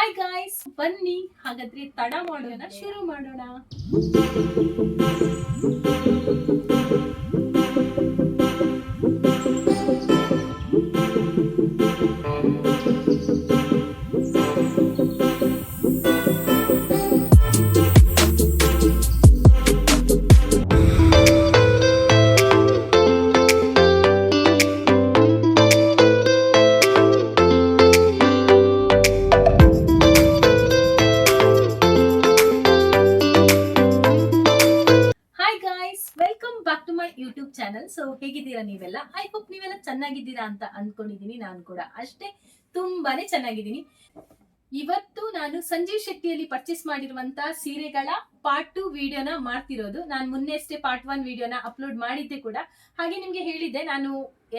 Hi guys, ಬನ್ನಿ ಹಾಗಾದ್ರೆ ತಡ ಮಾಡೋಣ, ಶುರು ಮಾಡೋಣ. Welcome back to my YouTube channel. So ಹೇಗಿದ್ದೀರಾ ನೀವೆಲ್ಲ? ಐ ಹೋಪ್ ನೀವೆಲ್ಲ ಚೆನ್ನಾಗಿದ್ದೀರಾ ಅಂತ ಅನ್ಕೊಂಡಿದೀನಿ. ನಾನು ಕೂಡ ಅಷ್ಟೇ ತುಂಬಾನೇ ಚೆನ್ನಾಗಿದ್ದೀನಿ. ಇವತ್ತು ನಾನು ಸಂಜೀವ್ ಶೆಟ್ಟಿಯಲ್ಲಿ ಪರ್ಚೇಸ್ ಮಾಡಿರುವಂತ ಸೀರೆಗಳ ಪಾರ್ಟ್ 2 ವಿಡಿಯೋನ ಮಾಡ್ತಿರೋದು. ನಾನು ಮೊನ್ನೆ ಅಷ್ಟೇ ಪಾರ್ಟ್ 1 ವಿಡಿಯೋನ ಅಪ್ಲೋಡ್ ಮಾಡಿದ್ದೆ ಕೂಡ. ಹಾಗೆ ನಿಮ್ಗೆ ಹೇಳಿದ್ದೆ ನಾನು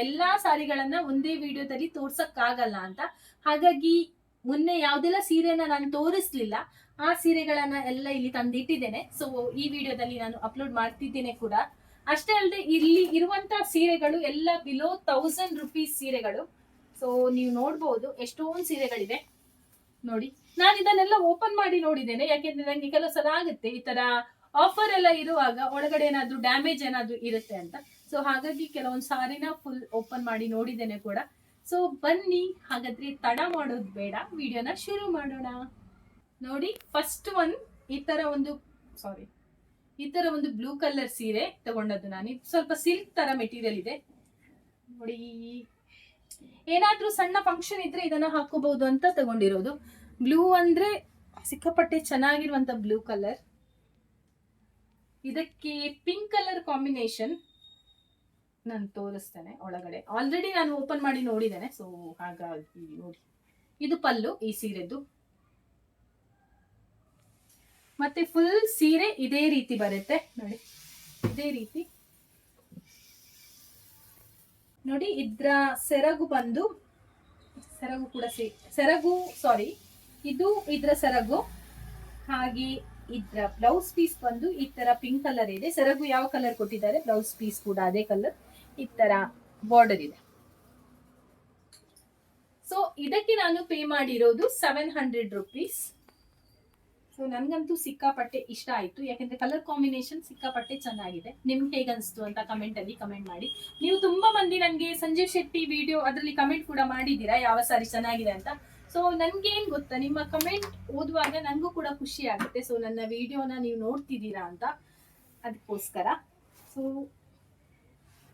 ಎಲ್ಲಾ ಸಾರಿಗಳನ್ನ ಒಂದೇ ವಿಡಿಯೋದಲ್ಲಿ ತೋರ್ಸಕ್ಕಾಗಲ್ಲ ಅಂತ. ಹಾಗಾಗಿ ಮೊನ್ನೆ ಯಾವ್ದೆಲ್ಲ ಸೀರೆನ ನಾನು ತೋರಿಸ್ಲಿಲ್ಲ ಆ ಸೀರೆಗಳನ್ನ ಎಲ್ಲ ಇಲ್ಲಿ ತಂದಿಟ್ಟಿದ್ದೇನೆ. ಸೊ ಈ ವಿಡಿಯೋದಲ್ಲಿ ನಾನು ಅಪ್ಲೋಡ್ ಮಾಡ್ತಿದ್ದೇನೆ ಕೂಡ. ಅಷ್ಟೇ ಅಲ್ಲದೆ ಇಲ್ಲಿ ಇರುವಂತ ಸೀರೆಗಳು ಎಲ್ಲ ಬಿಲೋ 1000 ರುಪೀಸ್ ಸೀರೆಗಳು. ಸೊ ನೀವು ನೋಡ್ಬೋದು ಎಷ್ಟೊಂದು ಸೀರೆಗಳಿವೆ ನೋಡಿ. ನಾನು ಇದನ್ನೆಲ್ಲ ಓಪನ್ ಮಾಡಿ ನೋಡಿದ್ದೇನೆ, ಯಾಕೆಂದ್ರೆ ನಂಗೆ ಕೆಲವು ಸಲ ಆಗುತ್ತೆ ಈ ತರ ಆಫರ್ ಎಲ್ಲ ಇರುವಾಗ ಒಳಗಡೆ ಏನಾದ್ರು ಡ್ಯಾಮೇಜ್ ಏನಾದ್ರು ಇರುತ್ತೆ ಅಂತ. ಸೊ ಹಾಗಾಗಿ ಕೆಲವೊಂದು ಸಾರಿನ ಫುಲ್ ಓಪನ್ ಮಾಡಿ ನೋಡಿದ್ದೇನೆ ಕೂಡ. ಸೊ ಬನ್ನಿ ಹಾಗಾದ್ರೆ ತಡ ಮಾಡೋದು ಬೇಡ, ವಿಡಿಯೋನ ಶುರು ಮಾಡೋಣ. ನೋಡಿ, ಫಸ್ಟ್ ಒನ್ ಈ ತರ ಒಂದು ಬ್ಲೂ ಕಲರ್ ಸೀರೆ ತಗೊಂಡದ್ದು ನಾನು. ಇದು ಸ್ವಲ್ಪ ಸಿಲ್ಕ್ ತರ ಮೆಟೀರಿಯಲ್ ಇದೆ ನೋಡಿ. ಏನಾದ್ರೂ ಸಣ್ಣ ಫಂಕ್ಷನ್ ಇದ್ರೆ ಇದನ್ನ ಹಾಕೋಬಹುದು ಅಂತ ತಗೊಂಡಿರೋದು. ಬ್ಲೂ ಅಂದ್ರೆ ಸಿಕ್ಕಾಪಟ್ಟೆ ಚೆನ್ನಾಗಿರುವಂತ ಬ್ಲೂ ಕಲರ್. ಇದಕ್ಕೆ ಪಿಂಕ್ ಕಲರ್ ಕಾಂಬಿನೇಷನ್ ನಾನು ತೋರಿಸ್ತೇನೆ ಒಳಗಡೆ. ಆಲ್ರೆಡಿ ನಾನು ಓಪನ್ ಮಾಡಿ ನೋಡಿದ್ದೇನೆ. ಸೊ ಹಾಗಾಗಿ ನೋಡಿ, ಇದು ಪಲ್ಲು ಈ ಸೀರೆದ್ದು. ಮತ್ತೆ ಫುಲ್ ಸೀರೆ ಇದೇ ರೀತಿ ಬರುತ್ತೆ ನೋಡಿ, ಇದೇ ರೀತಿ ನೋಡಿ. ಇದ್ರ ಸೆರಗು ಬಂದು ಇದು ಇದ್ರ ಸೆರಗು. ಹಾಗೆ ಇದ್ರ ಬ್ಲೌಸ್ ಪೀಸ್ ಬಂದು ಈ ತರ ಪಿಂಕ್ ಕಲರ್ ಇದೆ. ಸೆರಗು ಯಾವ ಕಲರ್ ಕೊಟ್ಟಿದ್ದಾರೆ, ಬ್ಲೌಸ್ ಪೀಸ್ ಕೂಡ ಅದೇ ಕಲರ್. ಈ ತರ ಬಾರ್ಡರ್ ಇದೆ. ಸೊ ಇದಕ್ಕೆ ನಾನು ಪೇ ಮಾಡಿರೋದು 700 ರುಪೀಸ್. ಸೊ ನನ್ಗಂತೂ ಸಿಕ್ಕಾಪಟ್ಟೆ ಇಷ್ಟ ಆಯ್ತು, ಯಾಕಂದ್ರೆ ಕಲರ್ ಕಾಂಬಿನೇಷನ್ ಸಿಕ್ಕಾಪಟ್ಟೆ ಚೆನ್ನಾಗಿದೆ. ನಿಮ್ಗೆ ಹೇಗನ್ಸ್ತು ಅಂತ ಕಮೆಂಟ್ ಅಲ್ಲಿ ಕಮೆಂಟ್ ಮಾಡಿ. ನೀವು ತುಂಬಾ ಮಂದಿ ನನ್ಗೆ ಸಂಜೀವ್ ಶೆಟ್ಟಿ ವಿಡಿಯೋ ಅದರಲ್ಲಿ ಕಮೆಂಟ್ ಕೂಡ ಮಾಡಿದ್ದೀರಾ ಯಾವ ಸಾರಿ ಚೆನ್ನಾಗಿದೆ ಅಂತ. ಸೊ ನನ್ಗೆ ಏನ್ ಗೊತ್ತಾ, ನಿಮ್ಮ ಕಮೆಂಟ್ ಓದುವಾಗ ನಂಗೂ ಕೂಡ ಖುಷಿ ಆಗುತ್ತೆ. ಸೊ ನನ್ನ ವಿಡಿಯೋನ ನೀವು ನೋಡ್ತಿದ್ದೀರಾ ಅಂತ, ಅದಕ್ಕೋಸ್ಕರ. ಸೊ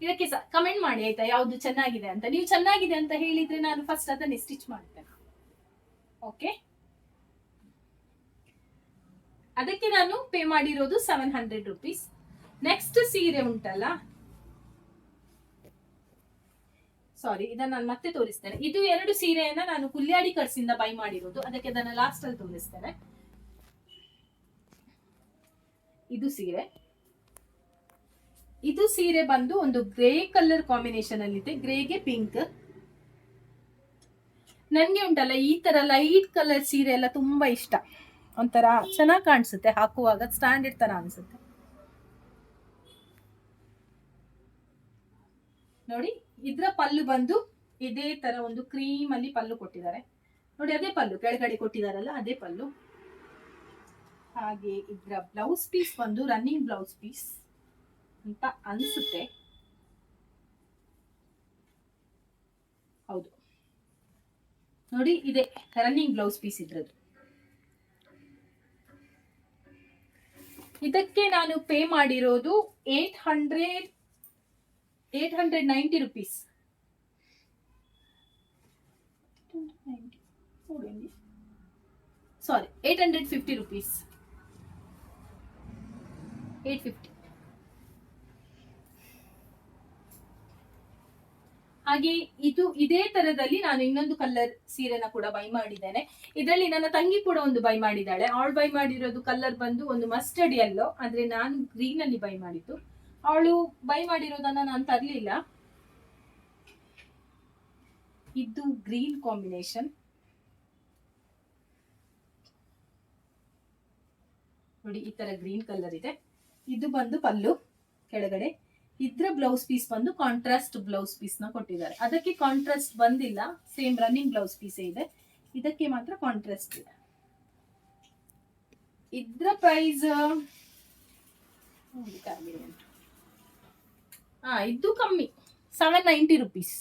ಇದಕ್ಕೆ ಕಮೆಂಟ್ ಮಾಡಿ ಆಯ್ತಾ, ಯಾವ್ದು ಚೆನ್ನಾಗಿದೆ ಅಂತ. ನೀವು ಚೆನ್ನಾಗಿದೆ ಅಂತ ಹೇಳಿದ್ರೆ ನಾನು ಫಸ್ಟ್ ಅದನ್ನೇ ಸ್ಟಿಚ್ ಮಾಡ್ತೇನೆ. ಓಕೆ, ಅದಕ್ಕೆ ನಾನು ಪೇ ಮಾಡಿರೋದು 700 ರುಪೀಸ್. ನೆಕ್ಸ್ಟ್ ಸೀರೆ ಉಂಟಲ್ಲ, ಸಾರಿ, ಇದನ್ನ ನಾನು ಮತ್ತೆ ತೋರಿಸ್ತೇನೆ. ಇದು 2 ಸೀರೆಯನ್ನ ನಾನು ಕುಲ್ಯಾಡಿ ಕರ್ಸಿಂದ ಬೈ ಮಾಡಿರೋದು, ಅದಕ್ಕೆ ಅದನ್ನ ಲಾಸ್ಟ್ ಅಲ್ಲಿ ತೋರಿಸ್ತೇನೆ. ಇದು ಸೀರೆ ಬಂದು ಒಂದು ಗ್ರೇ ಕಲರ್ ಕಾಂಬಿನೇಷನ್ ಅಲ್ಲಿ ಇದೆ. ಗ್ರೇಗೆ ಪಿಂಕ್. ನನ್ಗೆ ಉಂಟಲ್ಲ ಈ ತರ ಲೈಟ್ ಕಲರ್ ಸೀರೆ ಎಲ್ಲ ತುಂಬಾ ಇಷ್ಟ. ಒಂಥರ ಚೆನ್ನಾಗಿ ಕಾಣಿಸುತ್ತೆ ಹಾಕುವಾಗ, ಸ್ಟ್ಯಾಂಡರ್ಡ್ ತರ ಅನ್ಸುತ್ತೆ ನೋಡಿ. ಇದ್ರ ಪಲ್ಲು ಬಂದು ಇದೇ ತರ ಒಂದು ಕ್ರೀಮ್ ಅಲ್ಲಿ ಪಲ್ಲು ಕೊಟ್ಟಿದ್ದಾರೆ ನೋಡಿ. ಅದೇ ಪಲ್ಲು ಕೆಳಗಡೆ ಕೊಟ್ಟಿದಾರಲ್ಲ, ಅದೇ ಪಲ್ಲು. ಹಾಗೆ ಇದ್ರ ಬ್ಲೌಸ್ ಪೀಸ್ ಬಂದು ರನ್ನಿಂಗ್ ಬ್ಲೌಸ್ ಪೀಸ್ ಅಂತ ಅನ್ಸುತ್ತೆ. ಹೌದು ನೋಡಿ, ಇದೆ ರನ್ನಿಂಗ್ ಬ್ಲೌಸ್ ಪೀಸ್ ಇದ್ರದ್ದು. ಇದಕ್ಕೆ ನಾನು ಪೇ ಮಾಡಿರೋದು 890 ರುಪೀಸ್. ಸಾರಿ, 850 ರುಪೀಸ್. 850. ಹಾಗೆ ಇದೇ ತರದಲ್ಲಿ ನಾನು ಇನ್ನೊಂದು ಕಲರ್ ಸೀರೆನ ಕೂಡ ಬೈ ಮಾಡಿದ್ದೇನೆ. ಇದರಲ್ಲಿ ನನ್ನ ತಂಗಿ ಕೂಡ ಒಂದು ಬೈ ಮಾಡಿದ್ದಾಳೆ. ಅವಳು ಬೈ ಮಾಡಿರೋದು ಕಲರ್ ಬಂದು ಒಂದು ಮಸ್ಟರ್ಡ್ ಯೆಲ್ಲೋ, ಅಂದ್ರೆ ನಾನು ಗ್ರೀನ್ ಅಲ್ಲಿ ಬೈ ಮಾಡಿದ್ದು. ಅವಳು ಬೈ ಮಾಡಿರೋದನ್ನ ನಾನು ತರ್ಲಿಲ್ಲ. ಇದು ಗ್ರೀನ್ ಕಾಂಬಿನೇಷನ್ ನೋಡಿ, ಈ ತರ ಗ್ರೀನ್ ಕಲರ್ ಇದೆ. ಇದು ಬಂದು ಪಲ್ಲು ಕೆಳಗಡೆ. ಇದ್ರ ಬ್ಲೌಸ್ ಪೀಸ್ ಬಂದು ಕಾಂಟ್ರಾಸ್ಟ್ ಬ್ಲೌಸ್ ಪೀಸ್ ನ ಕೊಟ್ಟಿದ್ದಾರೆ. ಅದಕ್ಕೆ ಕಾಂಟ್ರಾಸ್ಟ್ ಬಂದಿಲ್ಲ, ಸೇಮ್ ರನ್ನಿಂಗ್ ಬ್ಲೌಸ್ ಪೀಸ್ ಇದೆ. ಇದಕ್ಕೆ ಮಾತ್ರ ಕಾಂಟ್ರಾಸ್ಟ್ ಇದೆ. ಇದ್ರ ಪ್ರೈಸ್ ಇದು ಕಮ್ಮಿ, 790 ರುಪೀಸ್.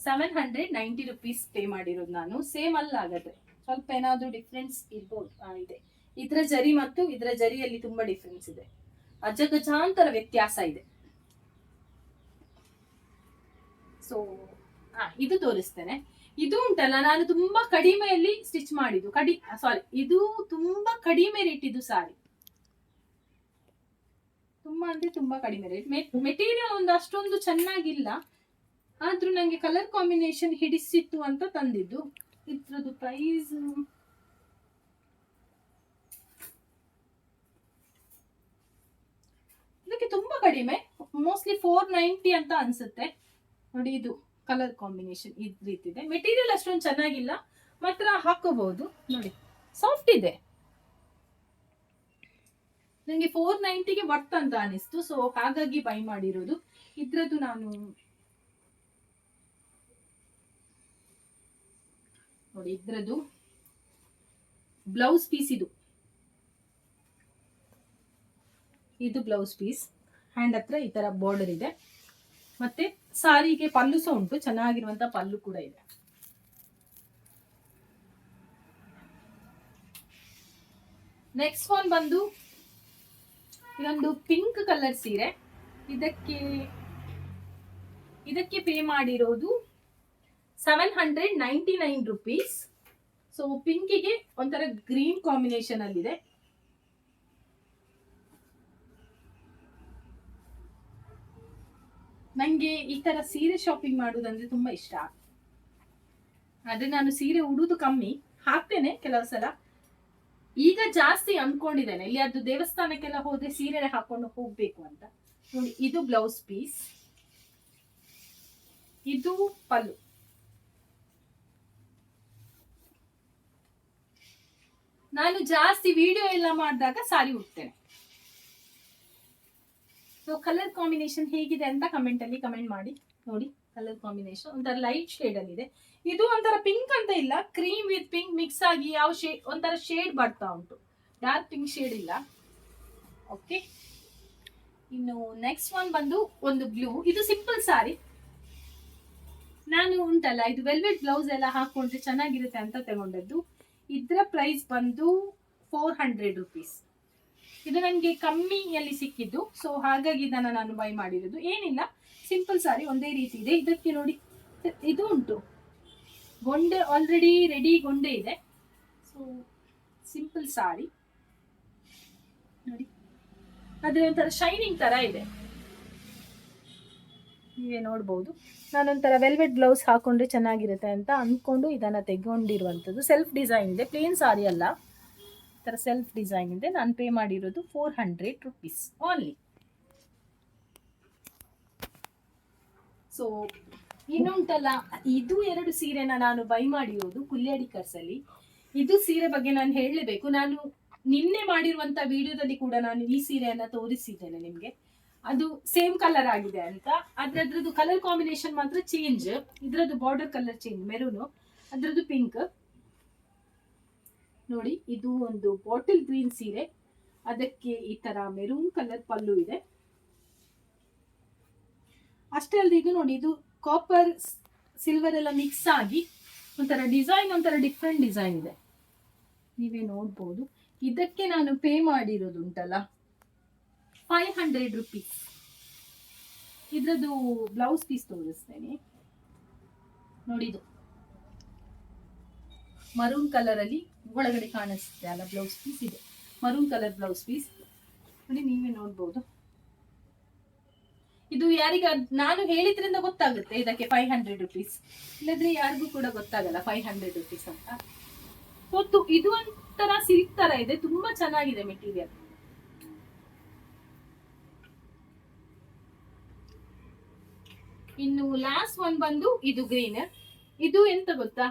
790 ರುಪೀಸ್ ಪೇ ಮಾಡಿರೋದು ನಾನು. ಸೇಮ್ ಅಲ್ಲ ಹಾಗಾದ್ರೆ, ಸ್ವಲ್ಪ ಏನಾದ್ರೂ ಡಿಫ್ರೆನ್ಸ್ ಇರ್ಬೋದು. ಇದೆ, ಇದ್ರ ಜರಿ ಮತ್ತು ಇದ್ರ ಜರಿಯಲ್ಲಿ ತುಂಬಾ ಡಿಫ್ರೆನ್ಸ್ ಇದೆ, ಅಜಗಜಾಂತರ ವ್ಯತ್ಯಾಸ ಇದೆ. ಸೊ ಇದು ತೋರಿಸ್ತೇನೆ. ಇದು ಉಂಟಲ್ಲ, ನಾನು ತುಂಬಾ ಕಡಿಮೆಯಲ್ಲಿ ಸ್ಟಿಚ್ ಮಾಡಿದ್ದು, ಇದು ತುಂಬಾ ಕಡಿಮೆ ರೇಟ್ ಇದು ಸಾರಿ. ತುಂಬಾ ಅಂದ್ರೆ ತುಂಬಾ ಕಡಿಮೆ ರೇಟ್. ಮೆಟೀರಿಯಲ್ ಒಂದು ಅಷ್ಟೊಂದು ಚೆನ್ನಾಗಿಲ್ಲ, ಆದ್ರೂ ನಂಗೆ ಕಲರ್ ಕಾಂಬಿನೇಷನ್ ಹಿಡಿಸಿತ್ತು ಅಂತ ತಂದಿದ್ದು. ಇದ್ರದ್ದು ಪ್ರೈಸ್ ಇದಕ್ಕೆ ತುಂಬಾ ಕಡಿಮೆ, ಮೋಸ್ಟ್ಲಿ 490 ಅಂತ ಅನ್ಸುತ್ತೆ. ನೋಡಿ, ಇದು ಕಲರ್ ಕಾಂಬಿನೇಷನ್ ಇದ್ ರೀತಿ ಇದೆ. ಮೆಟೀರಿಯಲ್ ಅಷ್ಟೊಂದು ಚೆನ್ನಾಗಿಲ್ಲ, ಮಾತ್ರ ಹಾಕೋಬಹುದು. ನೋಡಿ, ಸಾಫ್ಟ್ ಇದೆ. ನಂಗೆ 490ಗೆ ವರ್ತ್ ಅಂತ ಅನಿಸ್ತು, ಸೊ ಹಾಗಾಗಿ ಬೈ ಮಾಡಿರೋದು. ಇದ್ರದ್ದು ನಾನು ನೋಡಿ, ಇದ್ರದ್ದು ಬ್ಲೌಸ್ ಪೀಸ್ ಇದು ಬ್ಲೌಸ್ ಪೀಸ್. ಹ್ಯಾಂಡ್ ಹತ್ರ ಈ ತರ ಬಾರ್ಡರ್ ಇದೆ, ಮತ್ತೆ ಸಾರಿಗೆ ಪಲ್ಲು ಸಹ ಉಂಟು, ಚೆನ್ನಾಗಿರುವಂತ ಪಲ್ಲು ಕೂಡ ಇದೆ. ನೆಕ್ಸ್ಟ್ ಒನ್ ಬಂದು ಇದೊಂದು ಪಿಂಕ್ ಕಲರ್ ಸೀರೆ. ಇದಕ್ಕೆ ಪೇ ಮಾಡಿರೋದು 799 ರುಪೀಸ್. ಸೊ ಪಿಂಕಿಗೆ ಒಂಥರ ಗ್ರೀನ್ ಕಾಂಬಿನೇಷನ್ ಅಲ್ಲಿದೆ. ನಂಗೆ ಈ ತರ ಸೀರೆ ಶಾಪಿಂಗ್ ಮಾಡುವುದಂದ್ರೆ ತುಂಬಾ ಇಷ್ಟ. ಆದ್ರೆ ನಾನು ಸೀರೆ ಉಡುದು ಕಮ್ಮಿ, ಹಾಕ್ತೇನೆ ಕೆಲವು ಸಲ. ಈಗ ಜಾಸ್ತಿ ಅನ್ಕೊಂಡಿದ್ದೇನೆ, ಇಲ್ಲಿ ಅದು ದೇವಸ್ಥಾನಕ್ಕೆಲ್ಲ ಹೋದ್ರೆ ಸೀರೆ ಹಾಕೊಂಡು ಹೋಗ್ಬೇಕು ಅಂತ. ನೋಡಿ, ಇದು ಬ್ಲೌಸ್ ಪೀಸ್, ಇದು ಪಲ್ಲು. ನಾನು ಜಾಸ್ತಿ ವಿಡಿಯೋ ಎಲ್ಲ ಮಾಡಿದಾಗ ಸಾರಿ ಉಡ್ತೇನೆ. ಸೊ ಕಲರ್ ಕಾಂಬಿನೇಷನ್ ಹೇಗಿದೆ ಅಂತ ಕಮೆಂಟ್ ಅಲ್ಲಿ ಕಮೆಂಟ್ ಮಾಡಿ. ನೋಡಿ, ಕಲರ್ ಕಾಂಬಿನೇಷನ್ ಒಂಥರ ಲೈಟ್ ಶೇಡ್ ಅಲ್ಲಿ ಇದೆ. ಇದು ಒಂಥರ ಪಿಂಕ್ ಅಂತ ಇಲ್ಲ, ಕ್ರೀಮ್ ವಿತ್ ಪಿಂಕ್ ಮಿಕ್ಸ್ ಆಗಿ ಯಾವ ಶೇಡ್, ಒಂಥರ ಶೇಡ್ ಬರ್ತಾ ಉಂಟು, ಡಾರ್ಕ್ ಪಿಂಕ್ ಶೇಡ್ ಇಲ್ಲ. ಓಕೆ, ಇನ್ನು ನೆಕ್ಸ್ಟ್ ಒನ್ ಬಂದು ಒಂದು ಬ್ಲೂ. ಇದು ಸಿಂಪಲ್ ಸಾರಿ. ನಾನು ಉಂಟಲ್ಲ, ಇದು ವೆಲ್ವೆಟ್ ಬ್ಲೌಸ್ ಎಲ್ಲ ಹಾಕೊಂಡ್ರೆ ಚೆನ್ನಾಗಿರುತ್ತೆ ಅಂತ ತಗೊಂಡದ್ದು. ಇದ್ರ ಪ್ರೈಸ್ ಬಂದು 400 ರುಪೀಸ್. ಇದು ನನಗೆ ಕಮ್ಮಿಯಲ್ಲಿ ಸಿಕ್ಕಿದ್ದು, ಸೊ ಹಾಗಾಗಿ ಇದನ್ನ ನಾನು ಬೈ ಮಾಡಿರೋದು. ಏನಿಲ್ಲ, ಸಿಂಪಲ್ ಸಾರಿ ಒಂದೇ ರೀತಿ ಇದೆ. ಇದಕ್ಕೆ ನೋಡಿ, ಇದು ಉಂಟು ಗೊಂಡೆ, ಆಲ್ರೆಡಿ ರೆಡಿ ಗೊಂಡೆ ಇದೆ. ಸೊ ಸಿಂಪಲ್ ಸಾರಿ ನೋಡಿ, ಅದೇ ಒಂಥರ ಶೈನಿಂಗ್ ತರ ಇದೆ, ನೀವೇ ನೋಡ್ಬೋದು. ನಾನೊಂಥರ ವೆಲ್ವೆಟ್ ಬ್ಲೌಸ್ ಹಾಕೊಂಡ್ರೆ ಚೆನ್ನಾಗಿರುತ್ತೆ ಅಂತ ಅಂದ್ಕೊಂಡು ಇದನ್ನ ತೆಗೊಂಡಿರುವಂಥದ್ದು. ಸೆಲ್ಫ್ ಡಿಸೈನ್ ಇದೆ, ಪ್ಲೇನ್ ಸಾರಿ ಅಲ್ಲ, ತರ ಸೆಲ್ಫ್ ಡಿಸೈನ್ ಇದೆ. ನಾನು ಪೇ ಮಾಡಿರೋದು 400 ರುಪೀಸ್ ಓನ್ಲಿ. ಸೊ ಇನ್ನುಂಟಲ್ಲ, ಇದು 2 ಸೀರೆನ ನಾನು ಬೈ ಮಾಡಿರೋದು ಕುಲ್ಯಾಡಿಕರ್ಸ್ ಅಲ್ಲಿ. ಇದು ಸೀರೆ ಬಗ್ಗೆ ನಾನು ಹೇಳಲೇಬೇಕು. ನಾನು ನಿನ್ನೆ ಮಾಡಿರುವಂತ ವಿಡಿಯೋದಲ್ಲಿ ಕೂಡ ನಾನು ಈ ಸೀರೆಯನ್ನ ತೋರಿಸಿದ್ದೇನೆ ನಿಮ್ಗೆ, ಅದು ಸೇಮ್ ಕಲರ್ ಆಗಿದೆ ಅಂತ. ಅದ್ರದ್ದು ಕಲರ್ ಕಾಂಬಿನೇಷನ್ ಮಾತ್ರ ಚೇಂಜ್. ಇದ್ರದ್ದು ಬಾರ್ಡರ್ ಕಲರ್ ಚೇಂಜ್, ಮೆರೂನು, ಅದ್ರದ್ದು ಪಿಂಕ್. ನೋಡಿ, ಇದು ಒಂದು ಬಾಟಲ್ ಗ್ರೀನ್ ಸೀರೆ, ಅದಕ್ಕೆ ಈ ತರ ಮೆರೂನ್ ಕಲರ್ ಪಲ್ಲು ಇದೆ. ಅಷ್ಟೇ ಅಲ್ಲದೆ ಇದು ನೋಡಿ, ಇದು ಕಾಪರ್ ಸಿಲ್ವರ್ ಎಲ್ಲ ಮಿಕ್ಸ್ ಆಗಿ ಒಂಥರ ಡಿಸೈನ್, ಒಂಥರ ಡಿಫ್ರೆಂಟ್ ಡಿಸೈನ್ ಇದೆ, ನೀವೇ ನೋಡ್ಬೋದು. ಇದಕ್ಕೆ ನಾನು ಪೇ ಮಾಡಿರೋದು ಉಂಟಲ್ಲ 500 ರುಪೀಸ್. ಇದ್ರದ್ದು ಬ್ಲೌಸ್ ಪೀಸ್ ತೋರಿಸ್ತೇನೆ ನೋಡಿ. ಇದು ಮರೂನ್ ಕಲರ್ ಅಲ್ಲಿ ಒಳಗಡೆ ಕಾಣಿಸುತ್ತೆ ಅಲ್ಲ, ಬ್ಲೌಸ್ ಪೀಸ್ ಇದೆ, ಮರೂನ್ ಕಲರ್ ಬ್ಲೌಸ್ ಪೀಸ್ ನೋಡಿ, ನೀವೇ ನೋಡ್ಬೋದು. ಇದು ಯಾರಿಗ ನಾನು ಹೇಳಿದ್ರಿಂದ ಗೊತ್ತಾಗುತ್ತೆ ಇದಕ್ಕೆ 500 ರುಪೀಸ್, ಇಲ್ಲದ್ರೆ ಯಾರಿಗೂ ಕೂಡ ಗೊತ್ತಾಗಲ್ಲ 500 ರುಪೀಸ್ ಅಂತ. ಗೊತ್ತು, ಇದು ಒಂಥರ ಸಿಲ್ಕ್ ತರ ಇದೆ, ತುಂಬಾ ಚೆನ್ನಾಗಿದೆ ಮೆಟೀರಿಯಲ್. ಇನ್ನು ಲಾಸ್ಟ್ ಒನ್ ಬಂದು ಇದು ಗ್ರೀನ್. ಇದು ಎಂತ ಗೊತ್ತಾ,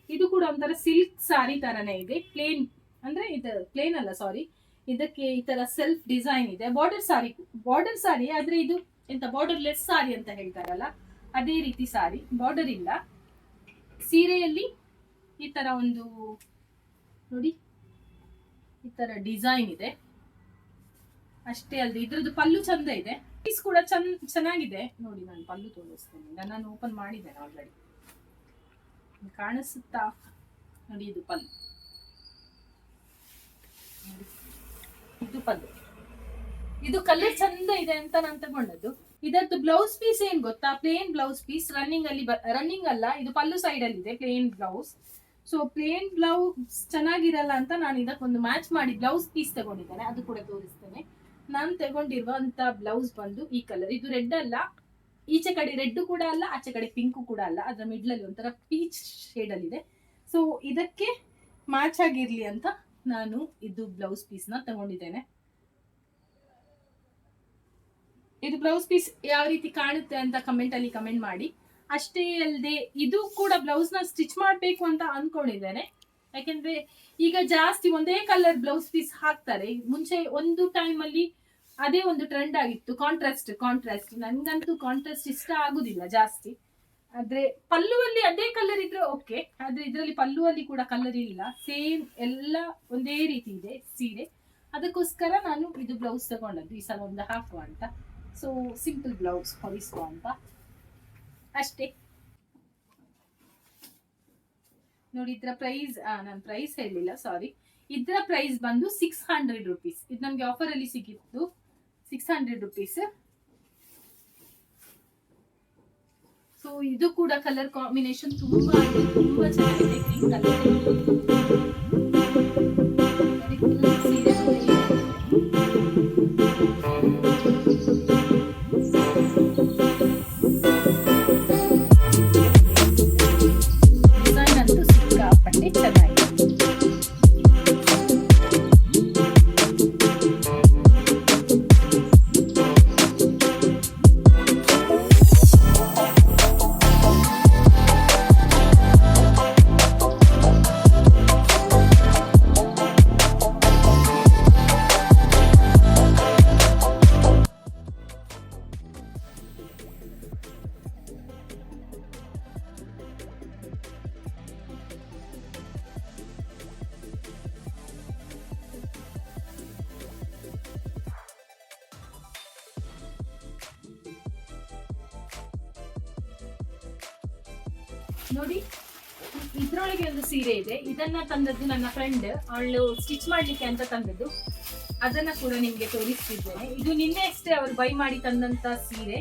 ಇದು ಕೂಡ ಒಂಥರ ಸಿಲ್ಕ್ ಸಾರಿ ತರನೇ ಇದೆ. ಪ್ಲೇನ್ ಅಂದ್ರೆ ಇದು ಪ್ಲೇನ್ ಅಲ್ಲ, ಸಾರಿ, ಇದಕ್ಕೆ ಈ ತರ ಸೆಲ್ಫ್ ಡಿಸೈನ್ ಇದೆ. ಬಾರ್ಡರ್ ಸಾರಿ ಆದ್ರೆ ಇದು ಎಂತ ಬಾರ್ಡರ್ ಲೆಸ್ ಸಾರಿ ಅಂತ ಹೇಳ್ತಾರಲ್ಲ, ಅದೇ ರೀತಿ ಸಾರಿ, ಬಾರ್ಡರ್ ಇಲ್ಲ. ಸೀರೆಯಲ್ಲಿ ಈ ತರ ಒಂದು ನೋಡಿ, ಈ ತರ ಡಿಸೈನ್ ಇದೆ. ಅಷ್ಟೇ ಅಲ್ಲದೆ ಇದ್ರದ್ದು ಪಲ್ಲು ಚಂದ ಇದೆ, ಪೀಸ್ ಕೂಡ ಚೆನ್ನಾಗಿದೆ. ನೋಡಿ ನಾನು ಪಲ್ಲು ತೋರಿಸ್ತೇನೆ, ನಾನು ಓಪನ್ ಮಾಡಿದ್ದೇನೆ ಆಲ್ರೆಡಿ, ಕಾಣಿಸುತ್ತಾ ನೋಡಿ. ಇದು ಪಲ್ಲು, ಇದು ಪಲ್ಲು, ಇದು ಕಲರ್ ಚಂದ ಇದೆ ಅಂತ ನಾನು ತಗೊಂಡದ್ದು. ಇದರದ್ದು ಬ್ಲೌಸ್ ಪೀಸ್ ಏನ್ ಗೊತ್ತಾ, ಪ್ಲೇನ್ ಬ್ಲೌಸ್ ಪೀಸ್. ರನ್ನಿಂಗ್ ಅಲ್ಲ, ಇದು ಪಲ್ಲು ಸೈಡ್ ಅಲ್ಲಿ ಇದೆ plain blouse. So plain blouse ಚೆನ್ನಾಗಿರಲ್ಲ ಅಂತ ನಾನು ಇದಕ್ಕೊಂದು ಮ್ಯಾಚ್ ಮಾಡಿ ಬ್ಲೌಸ್ ಪೀಸ್ ತಗೊಂಡಿದ್ದೇನೆ, ಅದು ಕೂಡ ತೋರಿಸ್ತೇನೆ. ನಾನು ತಗೊಂಡಿರುವಂತ ಬ್ಲೌಸ್ ಬಂದು ಈ ಕಲರ್. ಇದು ರೆಡ್ ಅಲ್ಲ, ಈಚೆ ಕಡೆ ರೆಡ್ ಕೂಡ ಅಲ್ಲ, ಆಚೆ ಕಡೆ ಪಿಂಕ್ ಕೂಡ ಅಲ್ಲ, ಅದರ ಮಿಡ್ಲ್ ಅಲ್ಲಿ ಒಂಥರ ಪೀಚ್ ಶೇಡ್ ಅಲ್ಲಿ ಇದೆ. ಸೊ ಇದಕ್ಕೆ ಮ್ಯಾಚ್ ಆಗಿರ್ಲಿ ಅಂತ ನಾನು ಇದು ಬ್ಲೌಸ್ ಪೀಸ್ ನ ತಗೊಂಡಿದ್ದೇನೆ. ಇದು ಬ್ಲೌಸ್ ಪೀಸ್ ಯಾವ ರೀತಿ ಕಾಣುತ್ತೆ ಅಂತ ಕಮೆಂಟ್ ಅಲ್ಲಿ ಕಮೆಂಟ್ ಮಾಡಿ. ಅಷ್ಟೇ ಅಲ್ಲದೆ ಇದು ಕೂಡ ಬ್ಲೌಸ್ ನ ಸ್ಟಿಚ್ ಮಾಡ್ಬೇಕು ಅಂತ ಅನ್ಕೊಂಡಿದ್ದೇನೆ. ಯಾಕೆಂದ್ರೆ ಈಗ ಜಾಸ್ತಿ ಒಂದೇ ಕಲರ್ ಬ್ಲೌಸ್ ಪೀಸ್ ಹಾಕ್ತಾರೆ. ಮುಂಚೆ ಒಂದು ಟೈಮ್ ಅಲ್ಲಿ ಅದೇ ಒಂದು ಟ್ರೆಂಡ್ ಆಗಿತ್ತು, ಕಾಂಟ್ರಾಸ್ಟ್. ನನ್ಗಂತೂ ಕಾಂಟ್ರಾಸ್ಟ್ ಇಷ್ಟ ಆಗುದಿಲ್ಲ ಜಾಸ್ತಿ. ಆದ್ರೆ ಪಲ್ಲುವಲ್ಲಿ ಅದೇ ಕಲರ್ ಇದ್ರೆ ಓಕೆ, ಆದ್ರೆ ಇದರಲ್ಲಿ ಪಲ್ಲುವಲ್ಲಿ ಕೂಡ ಕಲರ್ ಇಲ್ಲ, ಸೇಮ್ ಎಲ್ಲ ಒಂದೇ ರೀತಿ ಇದೆ ಸೀರೆ. ಅದಕ್ಕೋಸ್ಕರ ನಾನು ಇದು ಬ್ಲೌಸ್ ತಗೊಂಡದ್ದು ಈ ಸಲ ಒಂದು ಹಾಕುವ ಅಂತ. ಸೊ ಸಿಂಪಲ್ ಬ್ಲೌಸ್ ಹೊಲಿಸುವ ಅಂತ ಅಷ್ಟೇ. ನೋಡಿ ಇದರ ಪ್ರೈಸ್, ನಾನು ಪ್ರೈಸ್ ಹೇಳಿಲ್ಲ, ಸಾರಿ. ಇದರ ಪ್ರೈಸ್ ಬಂದು 600 ರುಪೀಸ್. ಇದು ನಮ್ಗೆ ಆಫರ್ ಅಲ್ಲಿ ಸಿಕ್ಕಿತ್ತು, 600 ರುಪೀಸ್. ಸೊ ಇದು ಕೂಡ ಕಲರ್ ಕಾಂಬಿನೇಷನ್ ತುಂಬಾ ಚೆನ್ನಾಗಿದೆ, ಗ್ರೀನ್ ಕಲರ್. ಡಿಸೈನ್ ಅಂತೂ ಸಿಕ್ಕಾಪಟ್ಟೆ ಚೆನ್ನಾಗಿದೆ. ನೋಡಿ ಇದ್ರೊಳಗೆ ಒಂದು ಸೀರೆ ಇದೆ, ಇದನ್ನ ತಂದದ್ದು ನನ್ನ ಫ್ರೆಂಡ್, ಅವಳು ಸ್ಟಿಚ್ ಮಾಡ್ಲಿಕ್ಕೆ ಅಂತ ತಂದದ್ದು. ಅದನ್ನ ಕೂಡ ನಿಮ್ಗೆ ತೋರಿಸ್ತಿದ್ದೇನೆ. ಇದು ನಿನ್ನೆ ಅಷ್ಟೇ ಅವರು ಬೈ ಮಾಡಿ ತಂದಂತ ಸೀರೆ.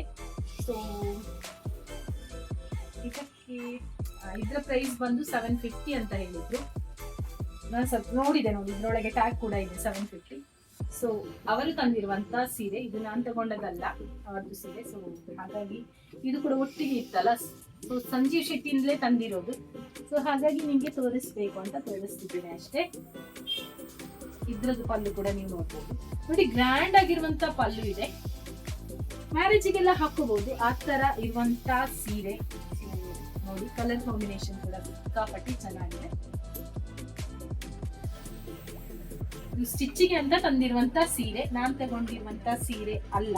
ಸೊ ಇದಕ್ಕೆ ಇದ್ರ ಪ್ರೈಸ್ ಬಂದು 750 ಅಂತ ಹೇಳಿದ್ರು. ನಾನು ಸ್ವಲ್ಪ ನೋಡಿದೆ, ನೋಡಿ ಇದ್ರೊಳಗೆ ಟ್ಯಾಗ್ ಕೂಡ ಇದೆ 750. ಸೊ ಅವರು ತಂದಿರುವಂತ ಸೀರೆ, ಇದು ನಾನು ತಗೊಂಡದಲ್ಲ, ಅವರದ್ದು ಸೀರೆ. ಸೊ ಹಾಗಾಗಿ ಇದು ಕೂಡ ಒಟ್ಟಿಗೆ ಇತ್ತಲ್ಲ, ಸೊ ಸಂಜೀವ್ ಶೆಟ್ಟಿಯಿಂದಲೇ ತಂದಿರೋದು. ಸೊ ಹಾಗಾಗಿ ನಿಮ್ಗೆ ತೋರಿಸ್ಬೇಕು ಅಂತ ತೋರಿಸ್ತಿದ್ದೀನಿ ಅಷ್ಟೇ. ಇದ್ರದ್ದು ಪಲ್ಲು ಕೂಡ ನೀವು ನೋಡ್ಬೋದು. ನೋಡಿ ಗ್ರ್ಯಾಂಡ್ ಆಗಿರುವಂತ ಪಲ್ಲು ಇದೆ, ಮ್ಯಾರೇಜಿಗೆಲ್ಲ ಹಾಕೋಬಹುದು ಆ ತರ ಇರುವಂತ ಸೀರೆ. ನೋಡಿ ಕಲರ್ ಕಾಂಬಿನೇಷನ್ ಕೂಡ ಸಿಕ್ಕಾಪಟ್ಟಿ ಚೆನ್ನಾಗಿದೆ. ಸ್ಟಿಚ್ಚಿಗೆ ಅಂತ ತಂದಿರುವಂತ ಸೀರೆ, ನಾನ್ ತಗೊಂಡಿರುವಂತ ಸೀರೆ ಅಲ್ಲ.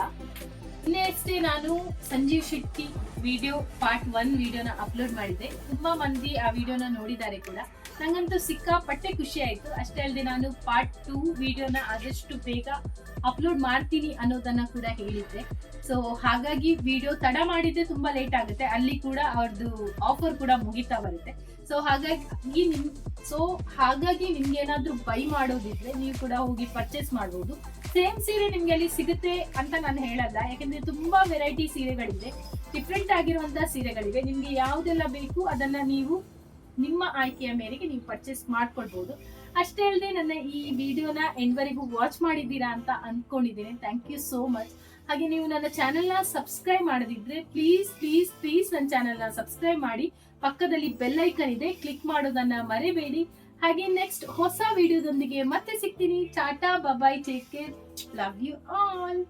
ಇನ್ನಷ್ಟೇ ನಾನು ಸಂಜೀವ್ ಶೆಟ್ಟಿ ವಿಡಿಯೋ ಪಾರ್ಟ್ 1 ವಿಡಿಯೋನ ಅಪ್ಲೋಡ್ ಮಾಡಿದ್ದೆ. ತುಂಬಾ ಮಂದಿ ಆ ವಿಡಿಯೋನ ನೋಡಿದ್ದಾರೆ ಕೂಡ, ನಂಗಂತೂ ಸಿಕ್ಕಾಪಟ್ಟೆ ಖುಷಿ ಆಯ್ತು. ಅಷ್ಟೇ ಅಲ್ಲದೆ ನಾನು ಪಾರ್ಟ್ 2 ವಿಡಿಯೋನ ಆದಷ್ಟು ಬೇಗ ಅಪ್ಲೋಡ್ ಮಾಡ್ತೀನಿ ಅನ್ನೋದನ್ನ ಕೂಡ ಹೇಳಿದ್ದೆ. ಸೊ ಹಾಗಾಗಿ ವಿಡಿಯೋ ತಡ ಮಾಡಿದ್ರೆ ತುಂಬಾ ಲೇಟ್ ಆಗುತ್ತೆ, ಅಲ್ಲಿ ಕೂಡ ಅವ್ರದ್ದು ಆಫರ್ ಕೂಡ ಮುಗಿತಾ ಬರುತ್ತೆ. ಸೊ ಹಾಗಾಗಿ ನಿಮ್ಗೆ ಏನಾದ್ರೂ ಬೈ ಮಾಡೋದಿದ್ರೆ ನೀವು ಕೂಡ ಹೋಗಿ ಪರ್ಚೇಸ್ ಮಾಡಬಹುದು. ಸೇಮ್ ಸೀರೆ ನಿಮ್ಗೆ ಅಲ್ಲಿ ಸಿಗುತ್ತೆ ಅಂತ ನಾನು ಹೇಳಲ್ಲ, ಯಾಕಂದ್ರೆ ತುಂಬಾ ವೆರೈಟಿ ಸೀರೆಗಳಿದೆ, ಡಿಫ್ರೆಂಟ್ ಆಗಿರುವಂತಹ ಸೀರೆಗಳಿವೆ. ನಿಮ್ಗೆ ಯಾವ್ದೆಲ್ಲ ಬೇಕು ಅದನ್ನ ನೀವು ನಿಮ್ಮ ಆಯ್ಕೆಯ ಮೇರೆಗೆ ನೀವು ಪರ್ಚೇಸ್ ಮಾಡ್ಕೊಳ್ಬಹುದು. ಅಷ್ಟೇ ಅಲ್ಲದೆ ನನ್ನ ಈ ವಿಡಿಯೋನ ಎಂಡ್ವರೆಗೂ ವಾಚ್ ಮಾಡಿದ್ದೀರಾ ಅಂತ ಅನ್ಕೊಂಡಿದ್ದೀನಿ. Thank you so much. ಹಾಗೆ ನೀವು ನನ್ನ ಚಾನೆಲ್ನ ಸಬ್ಸ್ಕ್ರೈಬ್ ಮಾಡದಿದ್ರೆ ಪ್ಲೀಸ್ ನನ್ನ ಚಾನೆಲ್ನ ಸಬ್ಸ್ಕ್ರೈಬ್ ಮಾಡಿ. ಪಕ್ಕದಲ್ಲಿ ಬೆಲ್ ಐಕನ್ ಇದೆ, ಕ್ಲಿಕ್ ಮಾಡೋದನ್ನ ಮರೆಯಬೇಡಿ. ಹಾಗೆ ನೆಕ್ಸ್ಟ್ ಹೊಸ ವಿಡಿಯೋದೊಂದಿಗೆ ಮತ್ತೆ ಸಿಗ್ತೀನಿ. Tata, bye, take care, love you all.